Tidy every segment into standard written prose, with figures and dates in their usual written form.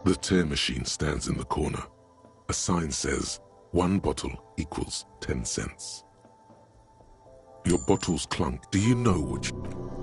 The tear machine stands in the corner. A sign says, 1 bottle equals 10 cents. Your bottles clunk. Do you know what you...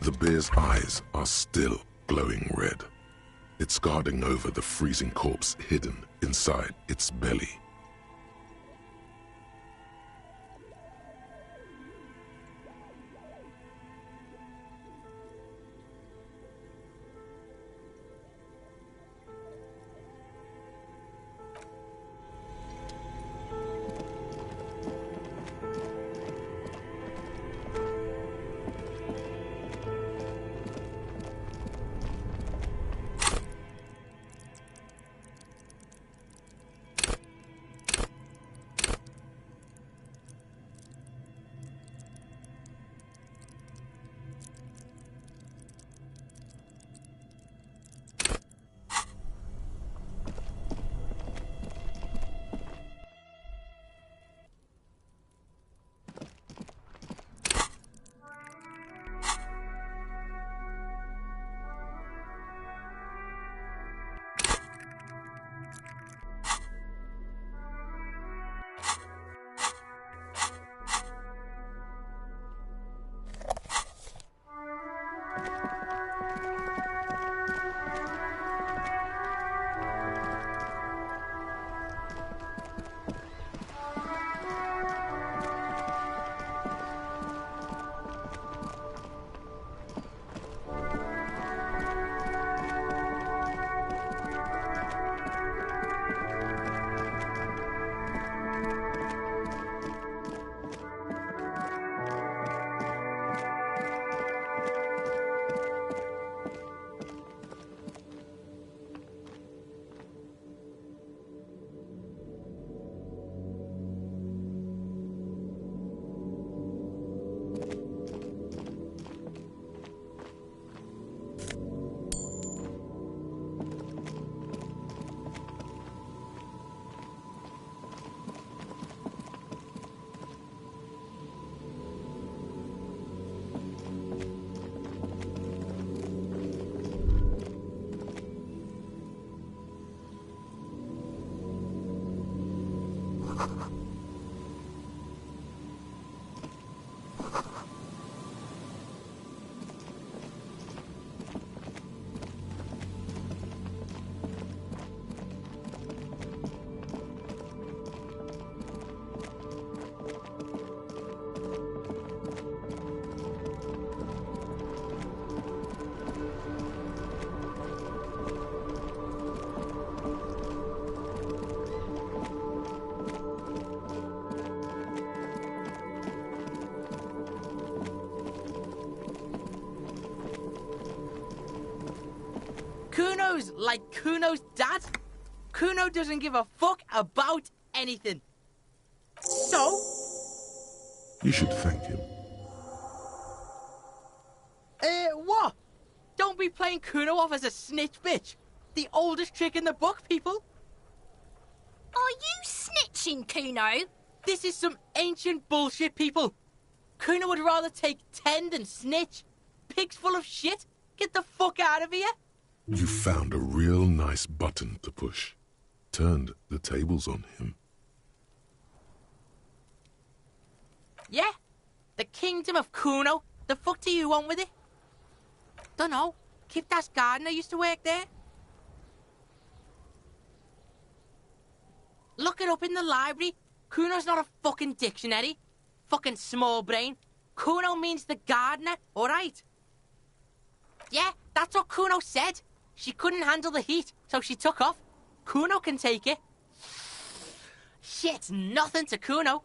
The bear's eyes are still glowing red. It's guarding over the freezing corpse hidden inside its belly. Kuno's like Kuno's dad. Kuno doesn't give a fuck about anything. So? You should thank him. What? Don't be playing Kuno off as a snitch bitch. The oldest trick in the book, people. Are you snitching, Kuno? This is some ancient bullshit, people. Kuno would rather take 10 than snitch. Pig's full of shit. Get the fuck out of here. You found a real nice button to push. Turned the tables on him. Yeah? The kingdom of Kuno. The fuck do you want with it? Dunno. Kiptas gardener used to work there. Look it up in the library. Kuno's not a fucking dictionary. Fucking small brain. Kuno means the gardener, alright? Yeah, that's what Kuno said. She couldn't handle the heat, so she took off. Kuno can take it. Shit's nothing to Kuno.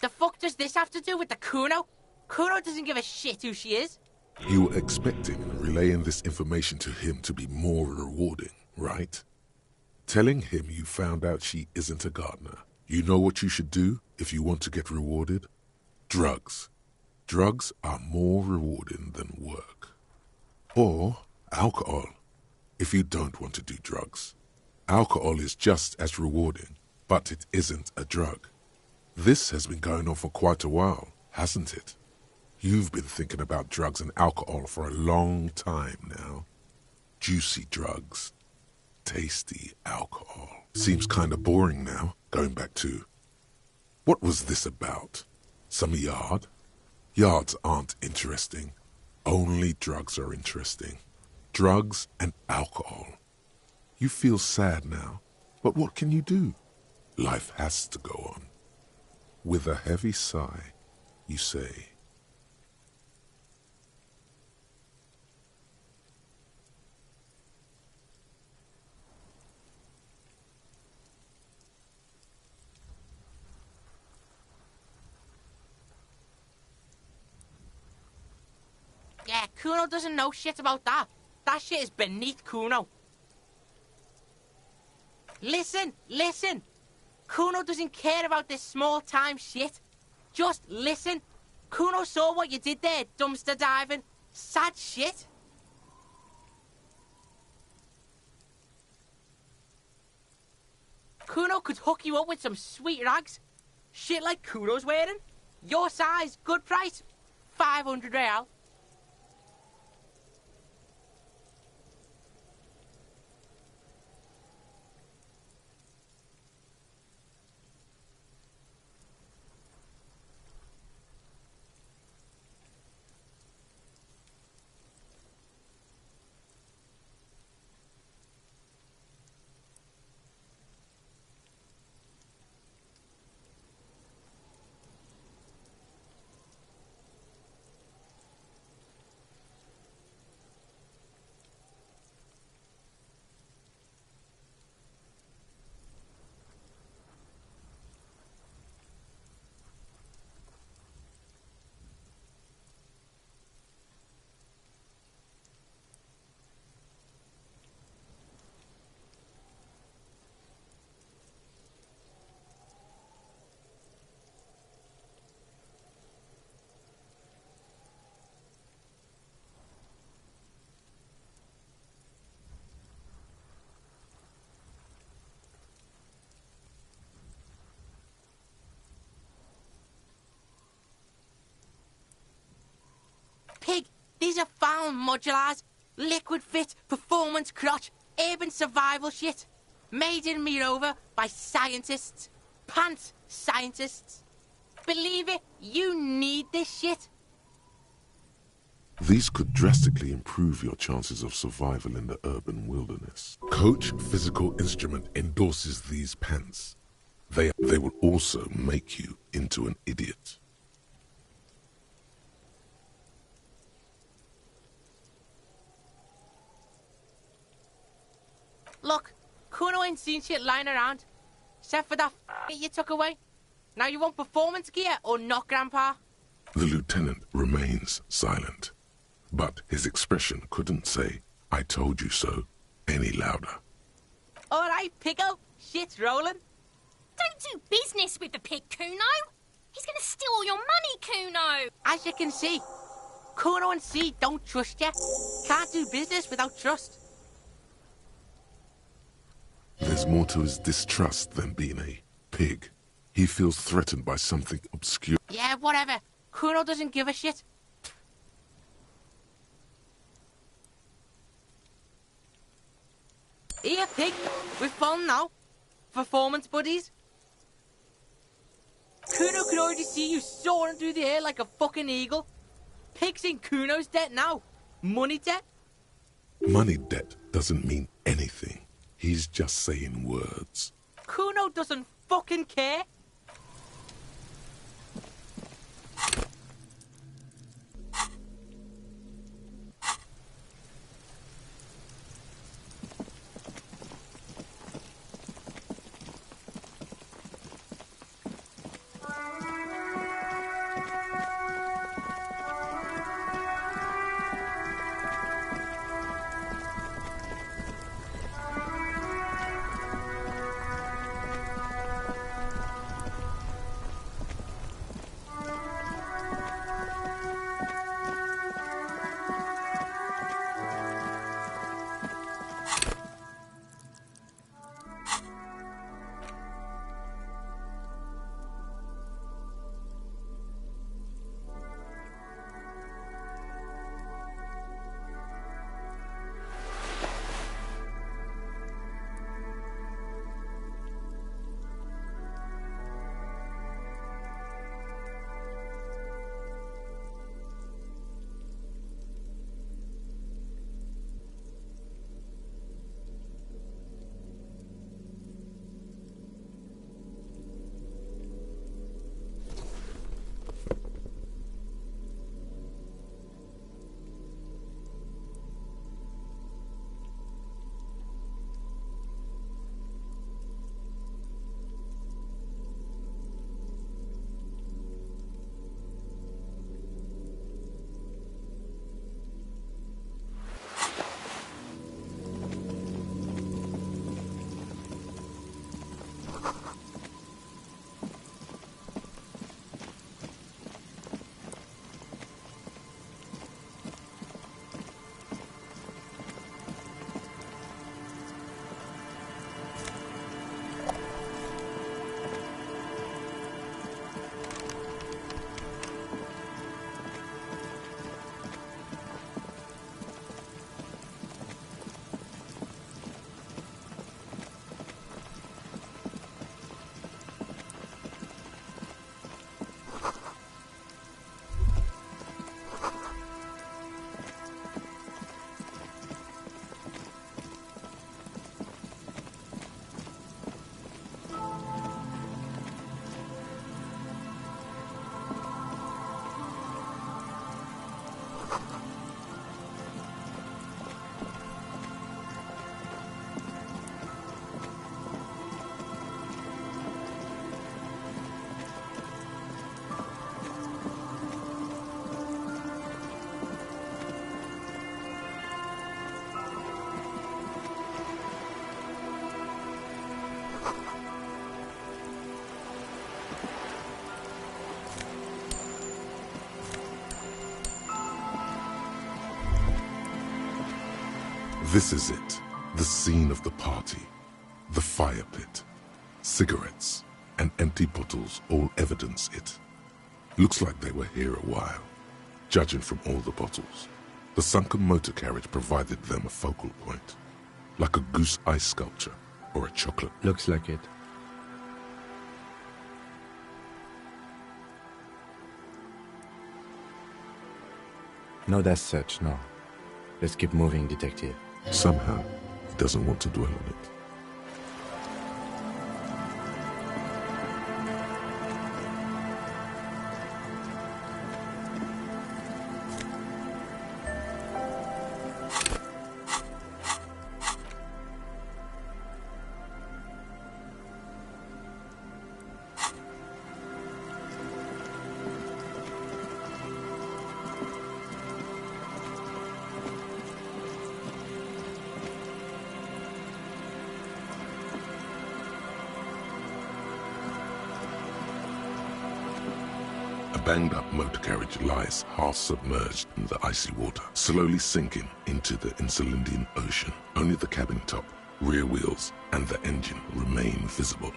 The fuck does this have to do with the Kuno? Kuno doesn't give a shit who she is. You were expecting relaying this information to him to be more rewarding, right? Telling him you found out she isn't a gardener. You know what you should do if you want to get rewarded? Drugs. Drugs are more rewarding than work. Or alcohol, if you don't want to do drugs. Alcohol is just as rewarding, but it isn't a drug. This has been going on for quite a while, hasn't it? You've been thinking about drugs and alcohol for a long time now. Juicy drugs. Tasty alcohol. Seems kinda boring now, going back to... What was this about? Some yard? Yards aren't interesting. Only drugs are interesting. Drugs and alcohol. You feel sad now, but what can you do? Life has to go on. With a heavy sigh, you say... Yeah, Kuno doesn't know shit about that. That shit is beneath Kuno. Listen, listen. Kuno doesn't care about this small-time shit. Just listen. Kuno saw what you did there, dumpster diving. Sad shit. Kuno could hook you up with some sweet rags. Shit like Kuno's wearing. Your size, good price. 500 real. Pig, these are found modulars. Liquid fit, performance crotch, urban survival shit. Made in Mirova by scientists. Pants scientists. Believe it, you need this shit. These could drastically improve your chances of survival in the urban wilderness. Coach Physical Instrument endorses these pants. They will also make you into an idiot. Look, Kuno ain't seen shit lying around. Except for that you took away. Now you want performance gear or not, Grandpa? The lieutenant remains silent, but his expression couldn't say, "I told you so." any louder. All right, Pickle. Shit's rolling. Don't do business with the pig, Kuno. He's going to steal all your money, Kuno. As you can see, Kuno and C don't trust you. Can't do business without trust. There's more to his distrust than being a pig. He feels threatened by something obscure. Yeah, whatever. Kuno doesn't give a shit. Here, Pig. We've fun now. Performance buddies. Kuno can already see you soaring through the air like a fucking eagle. Pig's in Kuno's debt now. Money debt. Money debt doesn't mean anything. He's just saying words. Kuno doesn't fucking care. This is it, the scene of the party. The fire pit. Cigarettes and empty bottles all evidence it. Looks like they were here a while, judging from all the bottles. The sunken motor carriage provided them a focal point, like a goose ice sculpture or a chocolate. Looks like it. Not as such, no. Let's keep moving, detective. Somehow, he doesn't want to dwell on it. banged-up motor carriage lies half submerged in the icy water, slowly sinking into the Insulindian Ocean. Only the cabin top, rear wheels, and the engine remain visible.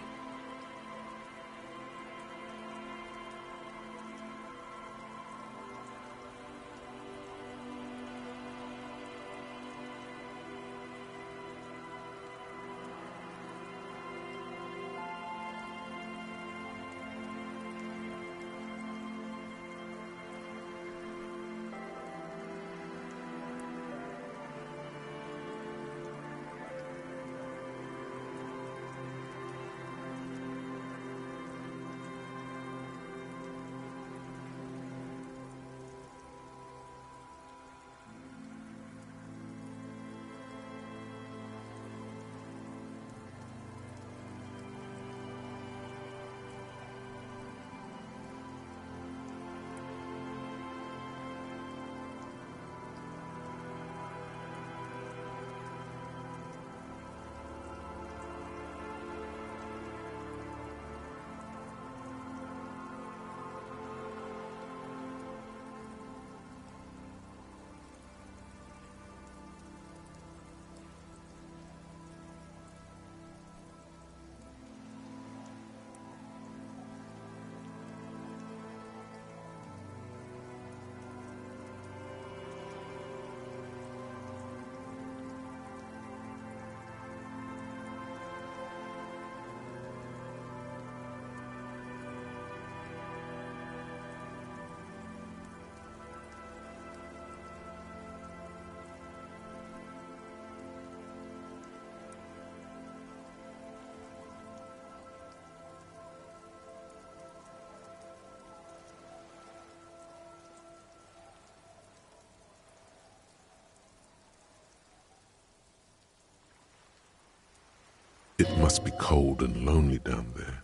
It must be cold and lonely down there,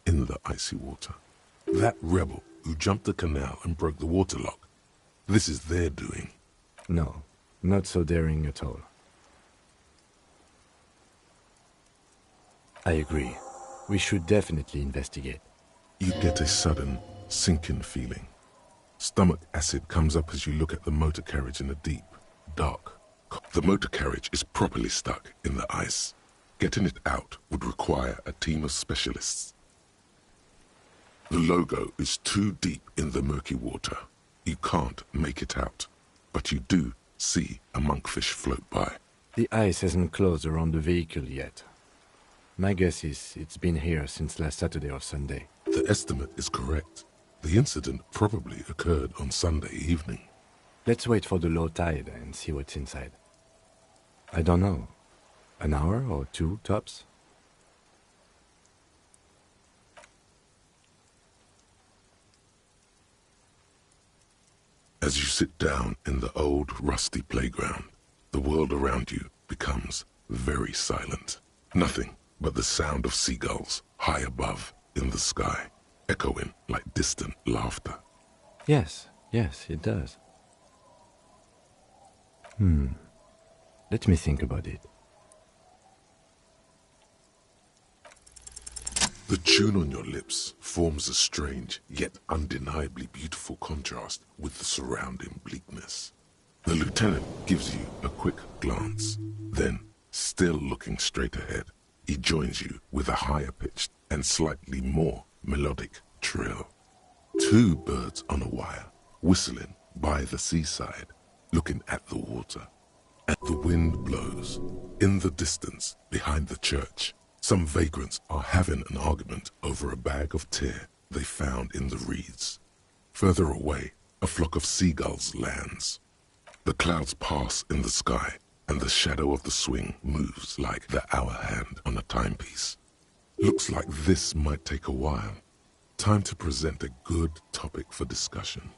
in the icy water. That rebel who jumped the canal and broke the waterlock, this is their doing. No, not so daring at all. I agree. We should definitely investigate. You get a sudden, sinking feeling. Stomach acid comes up as you look at the motor carriage in the deep, dark. The motor carriage is properly stuck in the ice. Getting it out would require a team of specialists. The logo is too deep in the murky water. You can't make it out, but you do see a monkfish float by. The ice hasn't closed around the vehicle yet. My guess is it's been here since last Saturday or Sunday. The estimate is correct. The incident probably occurred on Sunday evening. Let's wait for the low tide and see what's inside. I don't know. An hour or two, tops? As you sit down in the old, rusty playground, the world around you becomes very silent. Nothing but the sound of seagulls high above in the sky, echoing like distant laughter. Yes, it does. Let me think about it. The tune on your lips forms a strange yet undeniably beautiful contrast with the surrounding bleakness. The lieutenant gives you a quick glance. Then, still looking straight ahead, he joins you with a higher pitched and slightly more melodic trill. Two birds on a wire, whistling by the seaside, looking at the water. And the wind blows. In the distance, behind the church, some vagrants are having an argument over a bag of tear they found in the reeds. Further away, a flock of seagulls lands. The clouds pass in the sky, and the shadow of the swing moves like the hour hand on a timepiece. Looks like this might take a while. Time to present a good topic for discussion.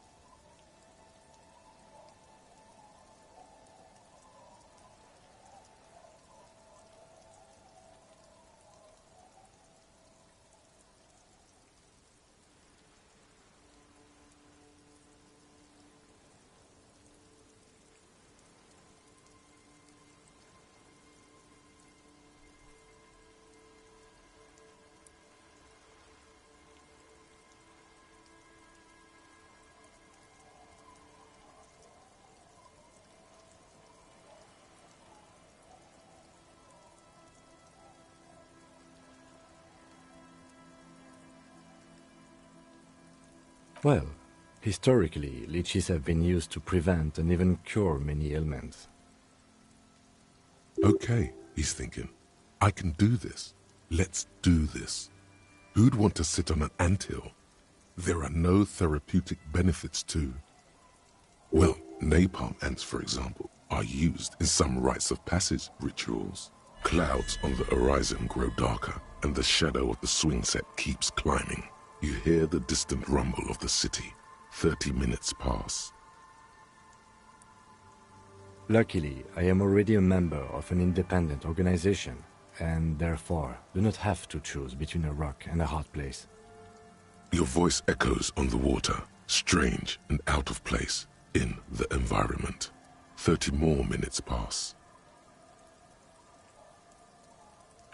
Well, historically, leeches have been used to prevent and even cure many ailments. Okay, he's thinking. I can do this. Let's do this. Who'd want to sit on an anthill? There are no therapeutic benefits to... Well, napalm ants, for example, are used in some rites of passage rituals. Clouds on the horizon grow darker, and the shadow of the swing set keeps climbing. You hear the distant rumble of the city. 30 minutes pass. Luckily, I am already a member of an independent organization, and therefore do not have to choose between a rock and a hard place. Your voice echoes on the water, strange and out of place in the environment. 30 more minutes pass.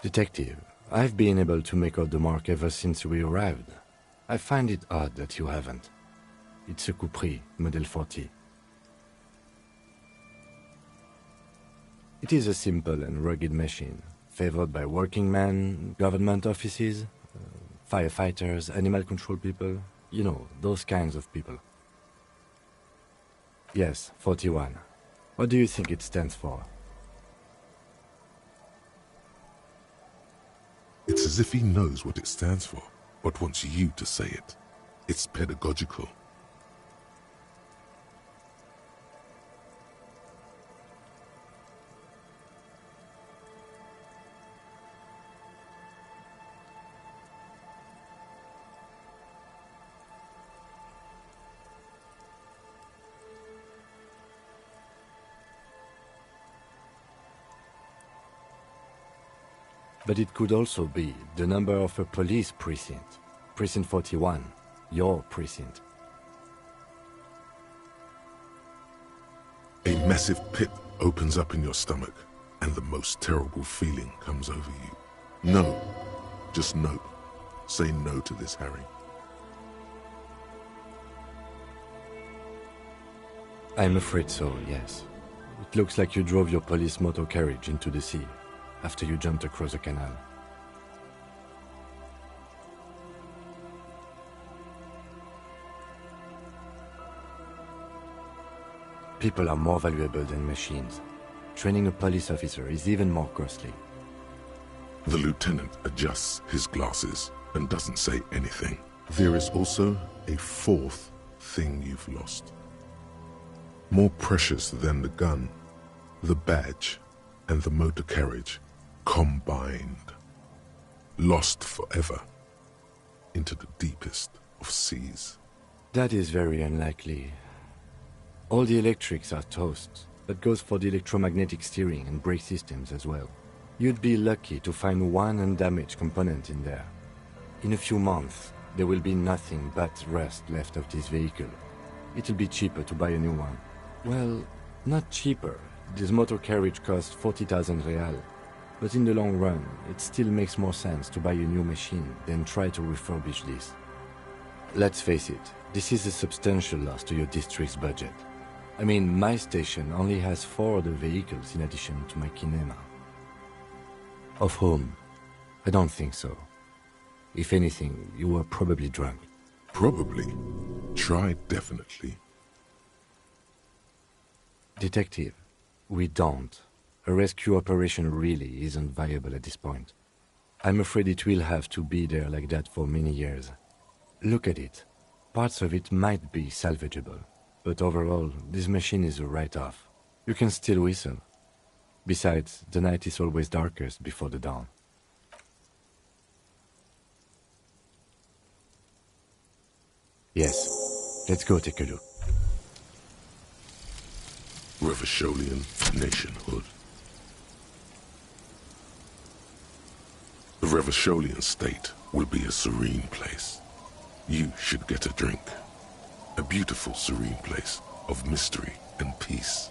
Detective, I've been able to make out the mark ever since we arrived. I find it odd that you haven't. It's a Coupris, Model 40. It is a simple and rugged machine, favored by working men, government offices, firefighters, animal control people, you know, those kinds of people. Yes, 41. What do you think it stands for? It's as if he knows what it stands for, but wants you to say it. It's pedagogical. But it could also be the number of a police precinct. Precinct 41. Your precinct. A massive pit opens up in your stomach, and the most terrible feeling comes over you. No. Just no. Say no to this, Harry. I'm afraid so, yes. It looks like you drove your police motor carriage into the sea after you jumped across the canal. People are more valuable than machines. Training a police officer is even more costly. The lieutenant adjusts his glasses and doesn't say anything. There is also a fourth thing you've lost. More precious than the gun, the badge, and the motor carriage combined. Lost forever into the deepest of seas. That is very unlikely. All the electrics are toast. That goes for the electromagnetic steering and brake systems as well. You'd be lucky to find one undamaged component in there. In a few months, there will be nothing but rust left of this vehicle. It'll be cheaper to buy a new one. Well, not cheaper. This motor carriage costs 40,000 real. But in the long run, it still makes more sense to buy a new machine than try to refurbish this. Let's face it, this is a substantial loss to your district's budget. I mean, my station only has 4 other vehicles in addition to my kinema. Of whom? I don't think so. If anything, you were probably drunk. Probably. Try definitely. Detective, we don't. A rescue operation really isn't viable at this point. I'm afraid it will have to be there like that for many years. Look at it. Parts of it might be salvageable, but overall, this machine is a write-off. You can still whistle. Besides, the night is always darkest before the dawn. Yes, let's go take a look. Revacholian nationhood. The Revacholian state will be a serene place. You should get a drink. A beautiful, serene place of mystery and peace.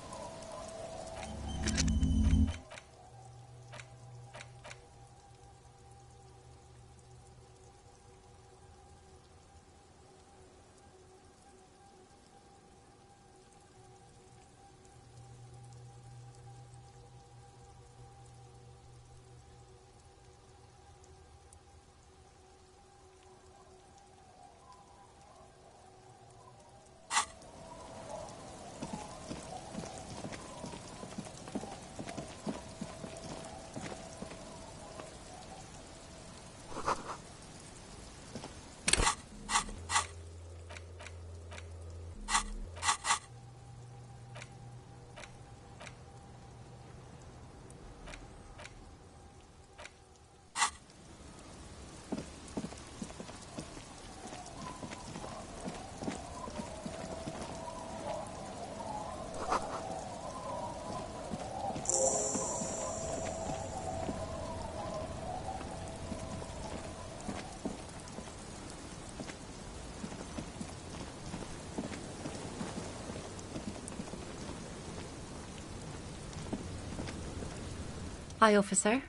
Hi, officer.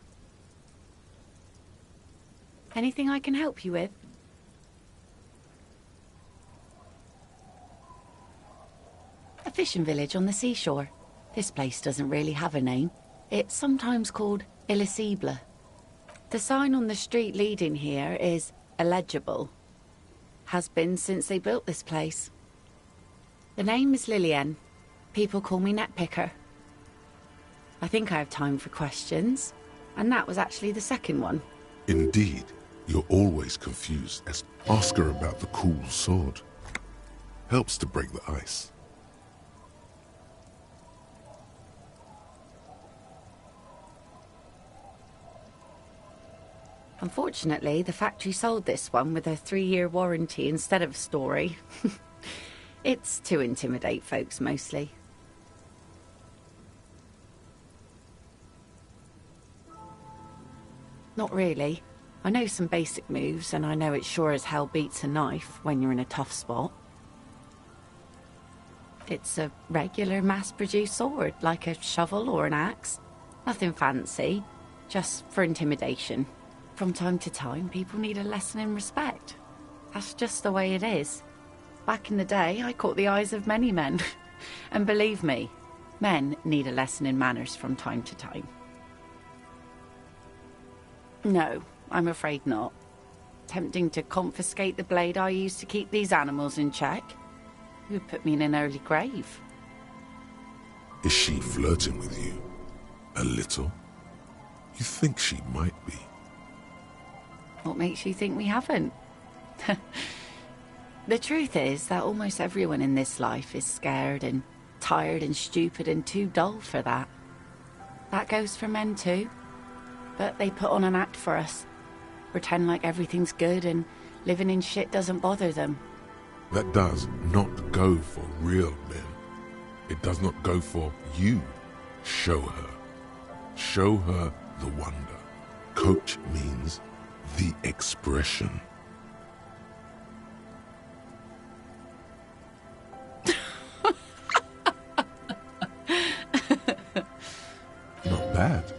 Anything I can help you with? A fishing village on the seashore. This place doesn't really have a name. It's sometimes called Illisible. The sign on the street leading here is illegible. Has been since they built this place. The name is Lillian. People call me Netpicker. I think I have time for questions, and that was actually the second one. Indeed, you're always confused. Ask her about the cool sword. Helps to break the ice. Unfortunately, the factory sold this one with a 3-year warranty instead of a story. It's to intimidate folks, mostly. Not really. I know some basic moves, and I know it sure as hell beats a knife when you're in a tough spot. It's a regular mass-produced sword, like a shovel or an axe. Nothing fancy, just for intimidation. From time to time, people need a lesson in respect. That's just the way it is. Back in the day, I caught the eyes of many men. And believe me, men need a lesson in manners from time to time. No, I'm afraid not. Tempting to confiscate the blade I used to keep these animals in check. It would put me in an early grave. Is she flirting with you? A little? You think she might be? What makes you think we haven't? The truth is that almost everyone in this life is scared and tired and stupid and too dull for that. That goes for men too. But they put on an act for us. Pretend like everything's good and living in shit doesn't bother them. That does not go for real men. It does not go for you. Show her. Show her the wonder. Coach means the expression. Not bad.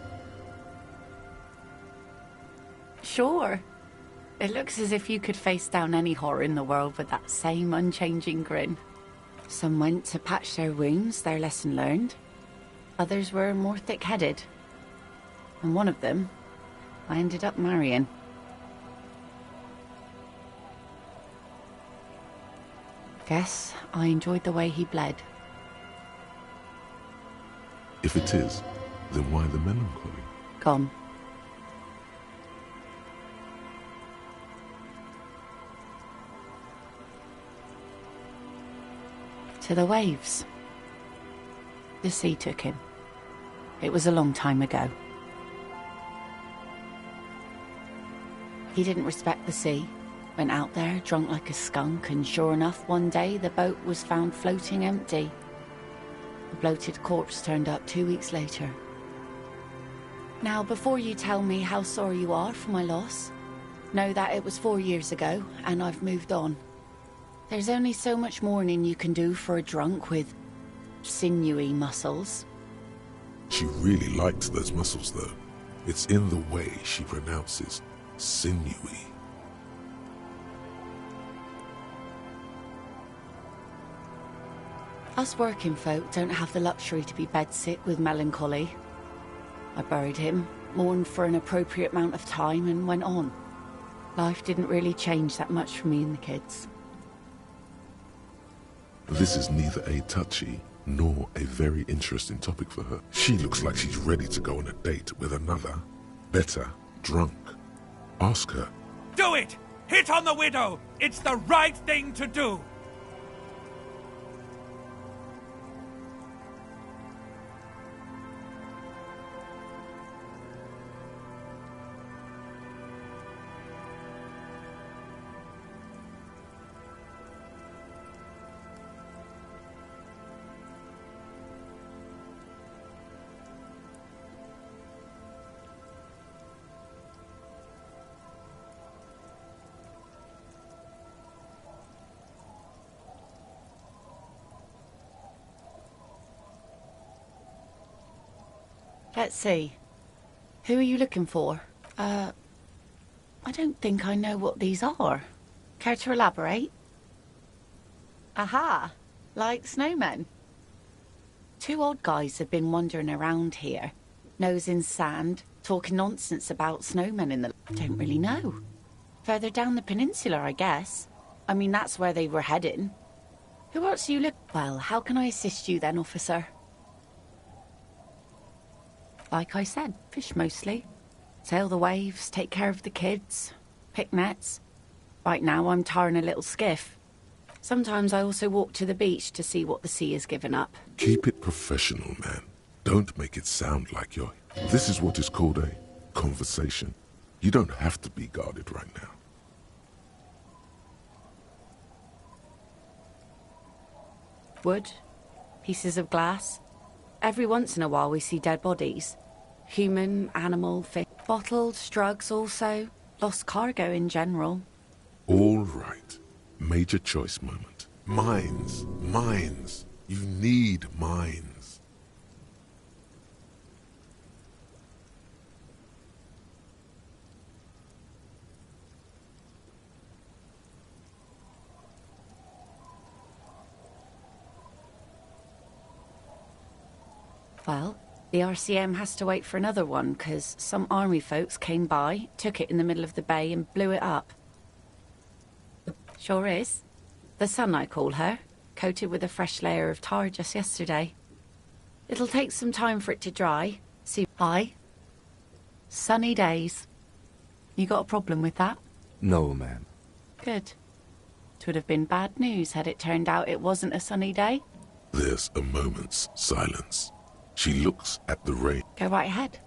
Sure. It looks as if you could face down any horror in the world with that same unchanging grin. Some went to patch their wounds, their lesson learned. Others were more thick-headed. And one of them, I ended up marrying. Guess I enjoyed the way he bled. If it is, then why the melancholy? Gone. To the waves. The sea took him. It was a long time ago. He didn't respect the sea. Went out there, drunk like a skunk, and sure enough, one day the boat was found floating empty. A bloated corpse turned up 2 weeks later. Now, before you tell me how sorry you are for my loss, know that it was 4 years ago, and I've moved on. There's only so much mourning you can do for a drunk with sinewy muscles. She really likes those muscles, though. It's in the way she pronounces sinewy. Us working folk don't have the luxury to be bedsick with melancholy. I buried him, mourned for an appropriate amount of time, and went on. Life didn't really change that much for me and the kids. This is neither a touchy nor a very interesting topic for her. She looks like she's ready to go on a date with another, better drunk. Ask her. Do it! Hit on the widow! It's the right thing to do! Let's see. Who are you looking for? I don't think I know what these are. Care to elaborate? Aha! Like snowmen. Two odd guys have been wandering around here, nose in sand, talking nonsense about snowmen in the... Don't really know. Further down the peninsula, I guess. I mean, that's where they were heading. Who else are you look... Well, how can I assist you then, officer? Like I said, fish mostly. Sail the waves, take care of the kids, pick nets. Right now I'm tarring a little skiff. Sometimes I also walk to the beach to see what the sea has given up. Keep it professional, man. Don't make it sound like you're... This is what is called a conversation. You don't have to be guarded right now. Wood, pieces of glass. Every once in a while we see dead bodies. Human, animal, fish. Bottles, drugs also. Lost cargo in general. All right. Major choice moment. Mines. Mines. You need mines. Well, the RCM has to wait for another one, because some army folks came by, took it in the middle of the bay and blew it up. Sure is. The Sun, I call her. Coated with a fresh layer of tar just yesterday. It'll take some time for it to dry. See, aye. Sunny days. You got a problem with that? No, ma'am. Good. It would have been bad news had it turned out it wasn't a sunny day. There's a moment's silence. She looks at the rain. Go right ahead.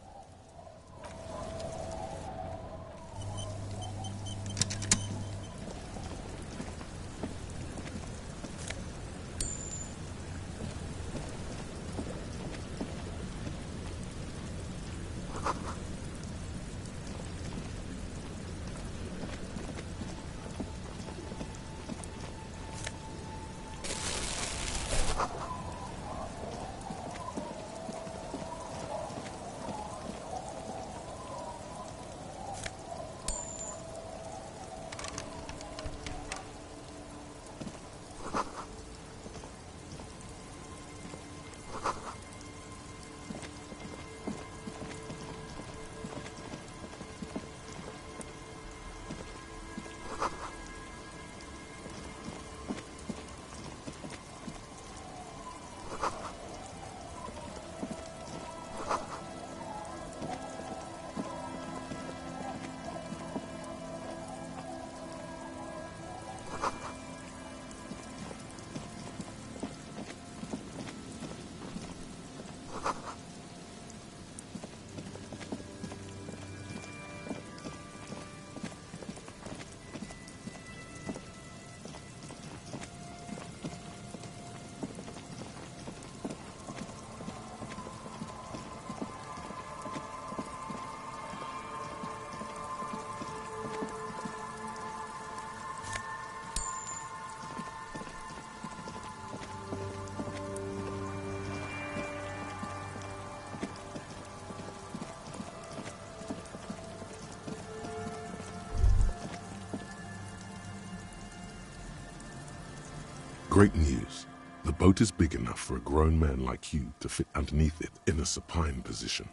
Great news. The boat is big enough for a grown man like you to fit underneath it in a supine position.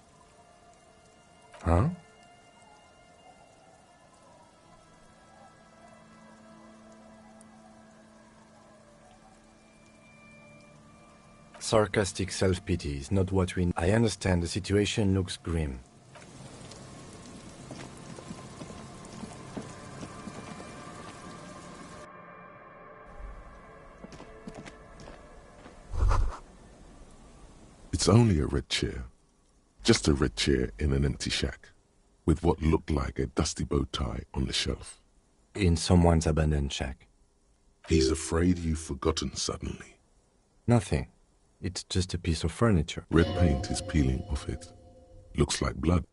Huh? Sarcastic self-pity is not what we... I understand the situation looks grim. It's only a red chair. Just a red chair in an empty shack, with what looked like a dusty bow tie on the shelf. In someone's abandoned shack. He's afraid you've forgotten suddenly. Nothing. It's just a piece of furniture. Red paint is peeling off it. Looks like blood.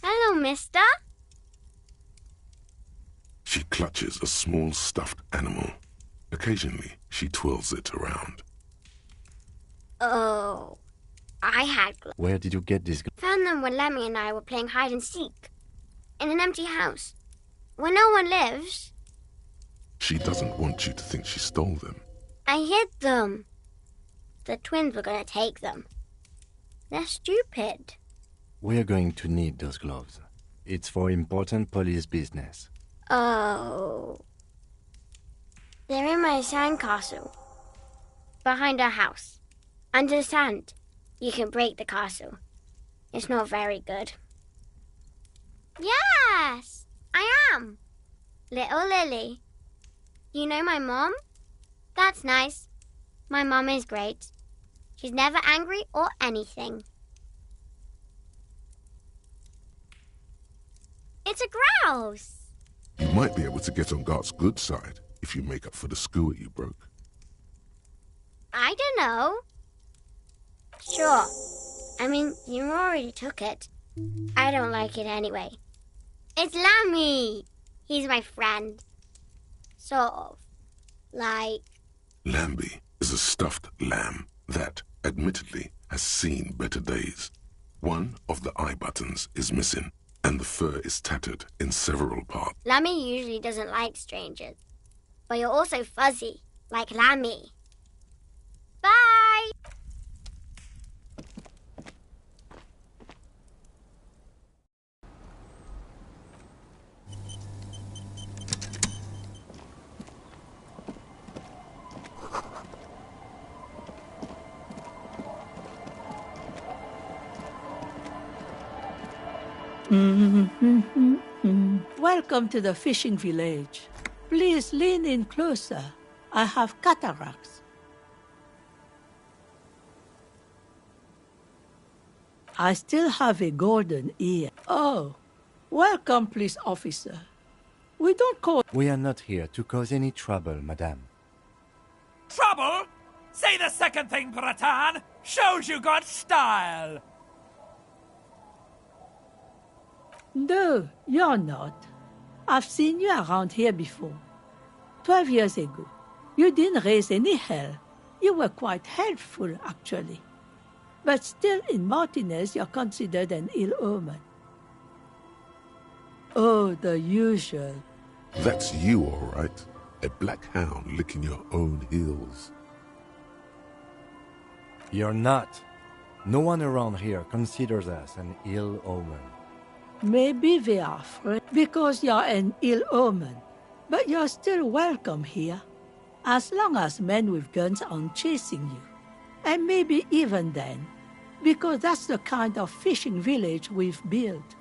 Hello, mister. She clutches a small stuffed animal. Occasionally, she twirls it around. Oh, I had gloves. Where did you get this? Found them when Lemmy and I were playing hide and seek in an empty house where no one lives. She doesn't want you to think she stole them. I hid them. The twins were going to take them. They're stupid. We're going to need those gloves. It's for important police business. Oh. They're in my sandcastle. Behind our house. Under the sand. You can break the castle. It's not very good. Yes, I am. Little Lily. You know my mom? That's nice. My mom is great. She's never angry or anything. It's a grouse. You might be able to get on Gart's good side if you make up for the skewer you broke. I don't know. Sure. I mean, you already took it. I don't like it anyway. It's Lammy. He's my friend. Sort of. Like... Lambie is a stuffed lamb that, admittedly, has seen better days. One of the eye buttons is missing, and the fur is tattered in several parts. Lammy usually doesn't like strangers. But you're also fuzzy, like Lammy. Bye! Welcome to the fishing village. Please lean in closer. I have cataracts. I still have a golden ear. Oh, welcome, police officer. We don't call... We are not here to cause any trouble, madame. Trouble? Say the second thing, Bratan. Shows you got style. No, you're not. I've seen you around here before. 12 years ago. You didn't raise any hell. You were quite helpful, actually. But still, in Martinez, you're considered an ill omen. Oh, the usual. That's you, all right. A black hound licking your own heels. You're not. No one around here considers us an ill omen. Maybe they are afraid because you're an ill omen. But you're still welcome here. As long as men with guns aren't chasing you. And maybe even then. Because that's the kind of fishing village we've built.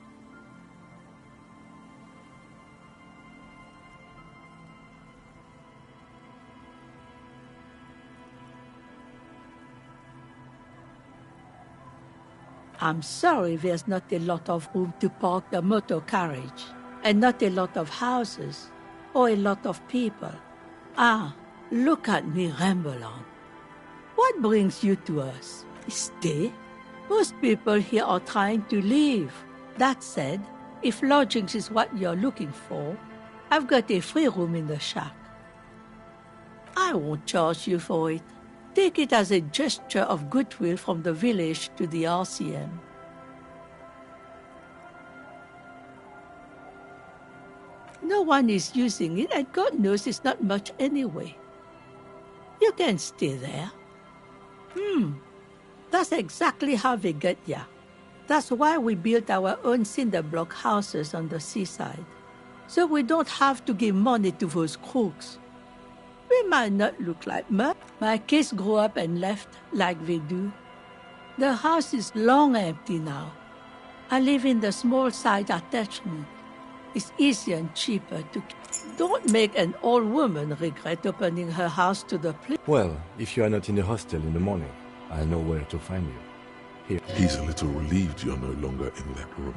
I'm sorry there's not a lot of room to park the motor carriage, and not a lot of houses, or a lot of people. Ah, look at me ramble on. What brings you to us? Stay? Most people here are trying to leave. That said, if lodgings is what you're looking for, I've got a free room in the shack. I won't charge you for it. Take it as a gesture of goodwill from the village to the RCM. No one is using it, and God knows it's not much anyway. You can stay there. That's exactly how they get ya. That's why we built our own cinder block houses on the seaside. So we don't have to give money to those crooks. We might not look like much. My kids grew up and left like they do. The house is long empty now. I live in the small side attachment. It's easier and cheaper to... Don't make an old woman regret opening her house to the police. Well, if you are not in the hostel in the morning, I'll know where to find you. Here. He's a little relieved you're no longer in that room.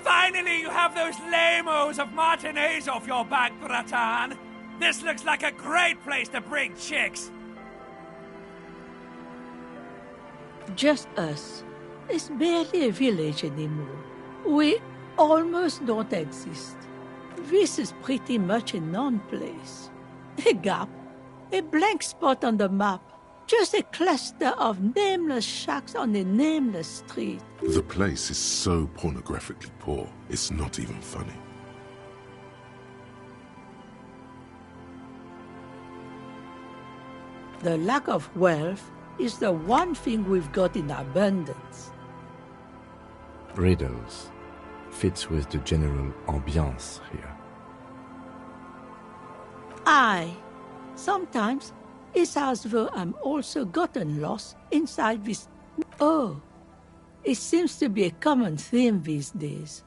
Finally, you have those lamos of Martinez off your back, Bratan. This looks like a great place to bring chicks. Just us. It's barely a village anymore. We almost don't exist. This is pretty much a non-place. A gap, a blank spot on the map. Just a cluster of nameless shacks on a nameless street. The place is so pornographically poor, it's not even funny. The lack of wealth is the one thing we've got in abundance. Riddles fits with the general ambiance here. Aye, sometimes it's as though I'm also gotten lost inside this. Oh, it seems to be a common theme these days.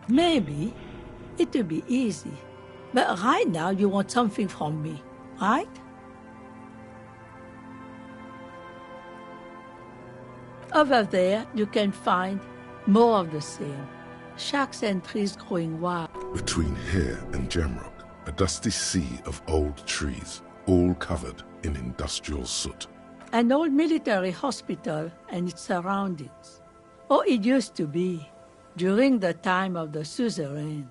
Maybe it will be easy, but right now you want something from me, right? Over there you can find more of the same. Shacks and trees growing wild. Between here and Jamrock, a dusty sea of old trees, all covered in industrial soot. An old military hospital and its surroundings. Or it used to be, during the time of the suzerain.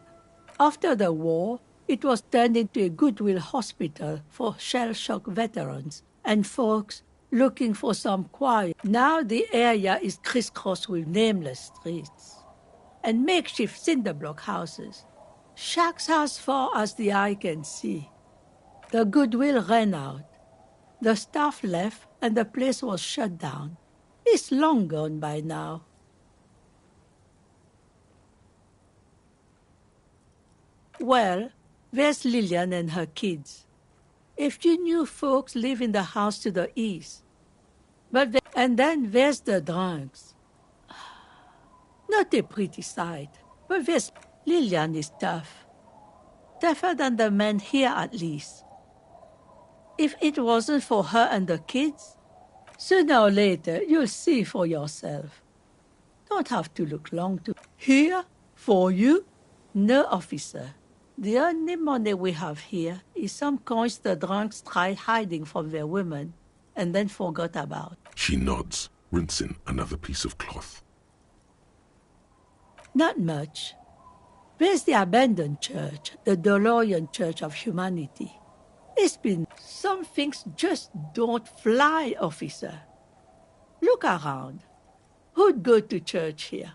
After the war, it was turned into a goodwill hospital for shell-shock veterans and folks looking for some quiet. Now the area is crisscrossed with nameless streets and makeshift cinder-block houses, shacks as far as the eye can see. The goodwill ran out. The staff left and the place was shut down. It's long gone by now. Well, there's Lillian and her kids. A few new folks live in the house to the east. And then there's the drunks. Not a pretty sight, but this Lillian is tough. Tougher than the men here, at least. If it wasn't for her and the kids, sooner or later you'll see for yourself. Don't have to look long to... Here? For you? No, officer. The only money we have here is some coins the drunks tried hiding from their women and then forgot about. She nods, rinsing another piece of cloth. Not much. There's the abandoned church, the DeLorean Church of Humanity. It's been... Some things just don't fly, officer. Look around. Who'd go to church here?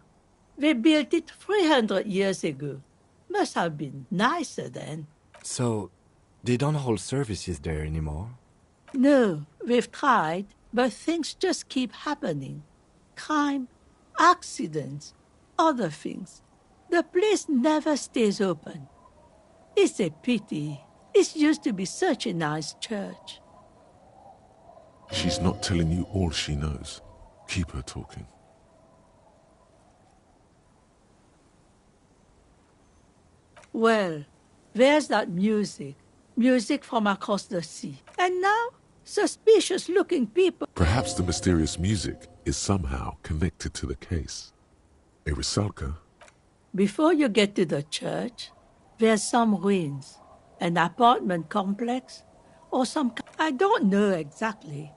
They built it 300 years ago. Must have been nicer then. So, they don't hold services there anymore? No, we've tried, but things just keep happening. Crime, accidents, other things. The place never stays open. It's a pity. It used to be such a nice church. She's not telling you all she knows. Keep her talking. Well, there's that music. Music from across the sea. And now, suspicious-looking people. Perhaps the mysterious music is somehow connected to the case. A Rusalka. Before you get to the church, there's some ruins. An apartment complex, or some... I don't know exactly.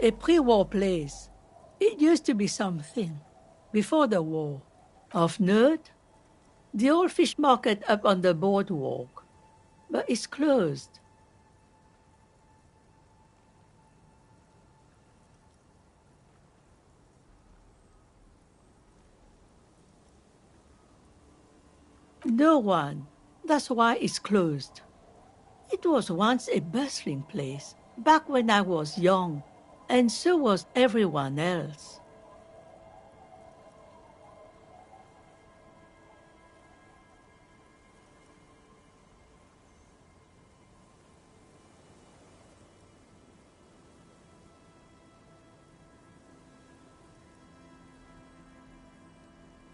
A pre-war place. It used to be something. Before the war. Of note, the old fish market up on the boardwalk. But it's closed. No one. That's why it's closed. It was once a bustling place, back when I was young, and so was everyone else.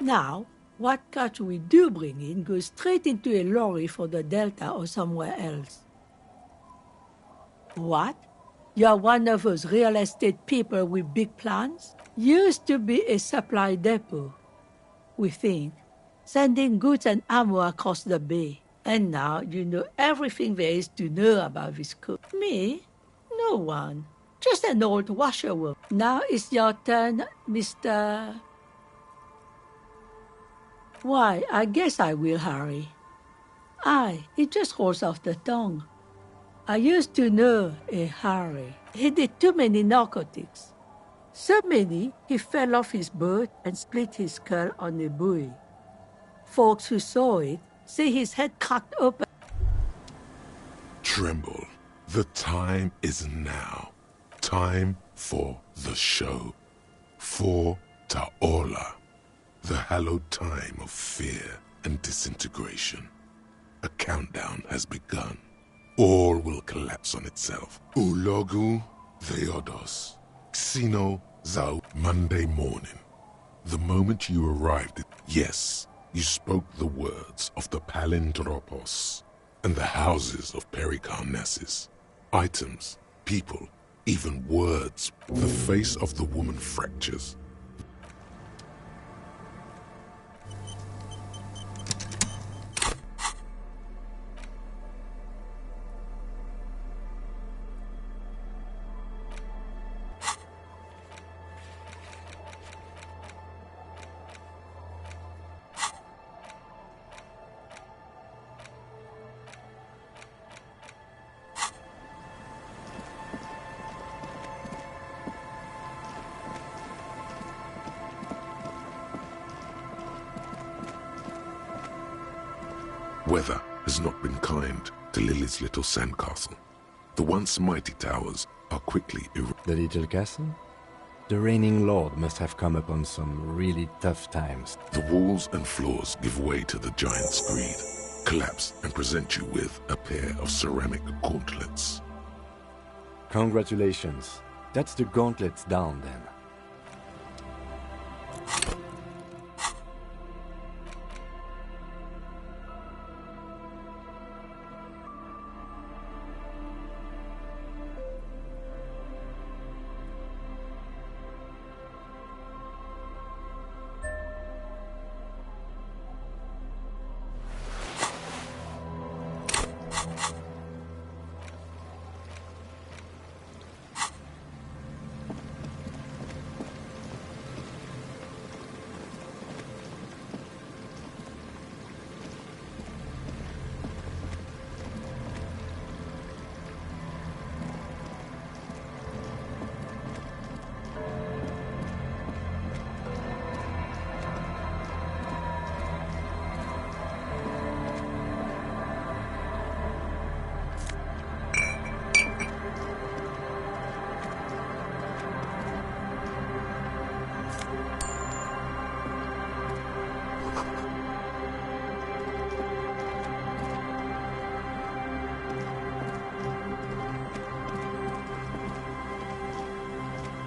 Now, what catch we do bring in goes straight into a lorry for the Delta or somewhere else. What? You're one of those real estate people with big plans? Used to be a supply depot, we think, sending goods and ammo across the bay. And now you know everything there is to know about this cook. Me? No one. Just an old washerwoman. Now it's your turn, Mr. Why, I guess I will, Harry. Aye, it just rolls off the tongue. I used to know a Harry. He did too many narcotics. So many, he fell off his boat and split his skull on a buoy. Folks who saw it say his head cracked open. Tremble. The time is now. Time for the show. For Ta'ola. The hallowed time of fear and disintegration. A countdown has begun. All will collapse on itself. Ulogu Theodos. Xeno Zao. Monday morning. The moment you arrived, yes, you spoke the words of the Palindropos and the houses of Pericarnassus. Items, people, even words. The face of the woman fractures. Weather has not been kind to Lily's little sandcastle. The once mighty towers are quickly The little castle? The reigning lord must have come upon some really tough times. The walls and floors give way to the giant's greed, collapse and present you with a pair of ceramic gauntlets. Congratulations. That's the gauntlets down then.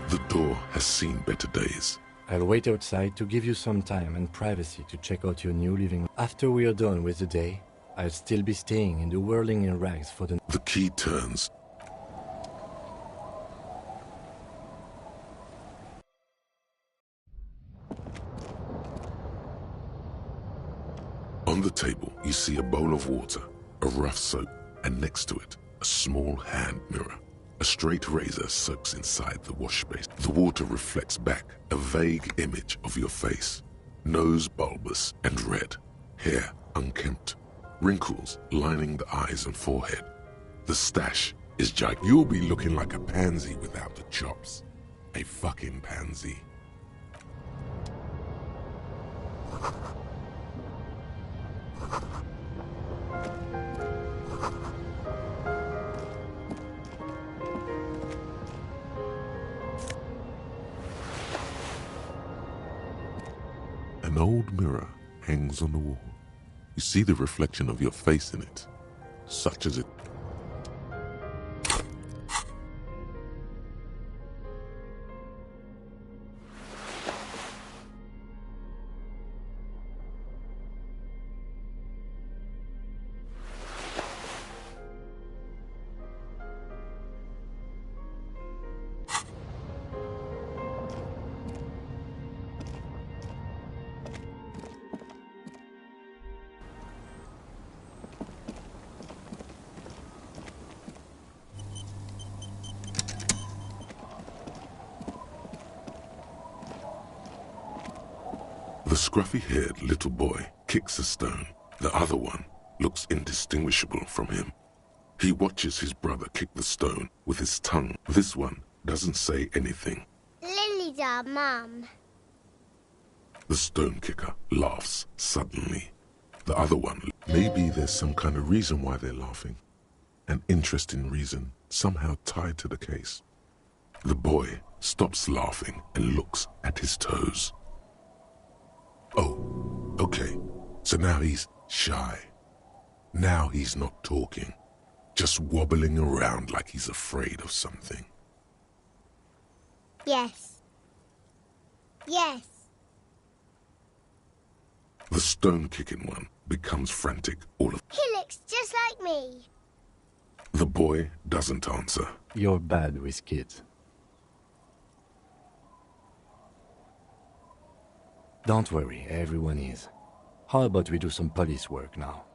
The door has seen better days. I'll wait outside to give you some time and privacy to check out your new living. After we are done with the day, I'll still be staying in the Whirling in Rags for the... The key turns. On the table, you see a bowl of water, a rough soap, and next to it, a small hand mirror. A straight razor soaks inside the wash basin. The water reflects back a vague image of your face. Nose bulbous and red, hair unkempt, wrinkles lining the eyes and forehead. The stash is gigantic. You'll be looking like a pansy without the chops. A fucking pansy. An old mirror hangs on the wall. You see the reflection of your face in it, such as it. The scruffy-haired little boy kicks a stone. The other one looks indistinguishable from him. He watches his brother kick the stone with his tongue. This one doesn't say anything. Lily's our mum. The stone kicker laughs suddenly. The other one, maybe there's some kind of reason why they're laughing. An interesting reason, somehow tied to the case. The boy stops laughing and looks at his toes. Oh, okay. So now he's shy. Now he's not talking. Just wobbling around like he's afraid of something. Yes. Yes. The stone-kicking one becomes frantic all of... He looks just like me. The boy doesn't answer. You're bad with kids. Don't worry, everyone is. How about we do some police work now?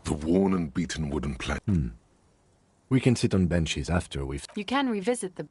The worn and beaten wooden plank. We can sit on benches after we've... You can revisit the...